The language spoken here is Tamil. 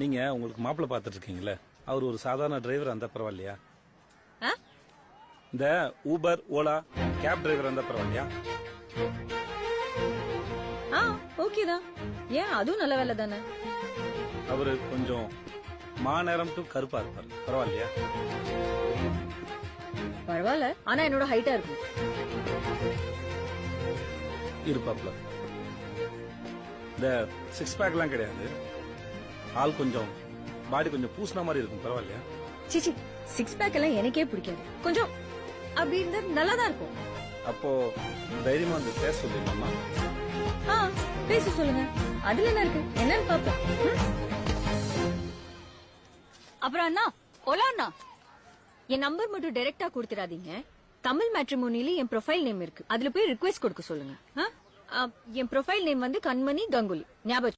நீங்க உங்களுக்கு மாப்பிள்ளை பாத்துட்டு இருக்கீங்கல்ல, அவர் ஒரு சாதாரண டிரைவர் அந்த பரவாயில்லையா? இந்த ஊபர் ஓலா கேப் டிரைவர் அந்த பரவாயில்லையா? ஓகேதான். ஏன் அதுவும் நல்ல வேலை தானே. அவரு கொஞ்சம் மாநேரம் டு கருப்பா இருப்பாரு, பரவாயில்லையா? பரவாயில்ல, ஆனா என்னோட ஹைட்டா இருக்கும். இருப்பாப்ல. இந்த 6 பேக் எல்லாம் கிடையாது, ஆள் கொஞ்சம் பாடி கொஞ்சம் பூசின மாதிரி இருக்கும், பரவாயில்லையா? சிச்சி, 6 பேக் எல்லாம் எனக்கே பிடிக்காது. கொஞ்சம் அப்படி இருந்தா நல்லாதான் இருக்கும். அப்போ தைரியமா வந்து பேச சொல்லுங்கம்மா. பேச சொல்லுங்க, அதுல என்ன இருக்கு, என்னன்னு பாப்போம். அப்புறம் அண்ணா, ஓலா அண்ணா, என் நம்பர் மட்டும் டைரக்டா கொடுத்துடாதீங்க. தமிழ் மேட்ரிமோனில என் ப்ரொஃபைல் நேம் இருக்கு, அதுல போய் ரிக்வெஸ்ட் கொடுக்க சொல்லுங்க. என் ப்ரொஃபைல் நேம் வந்து கண்மணி கங்குலி, ஞாபகம்.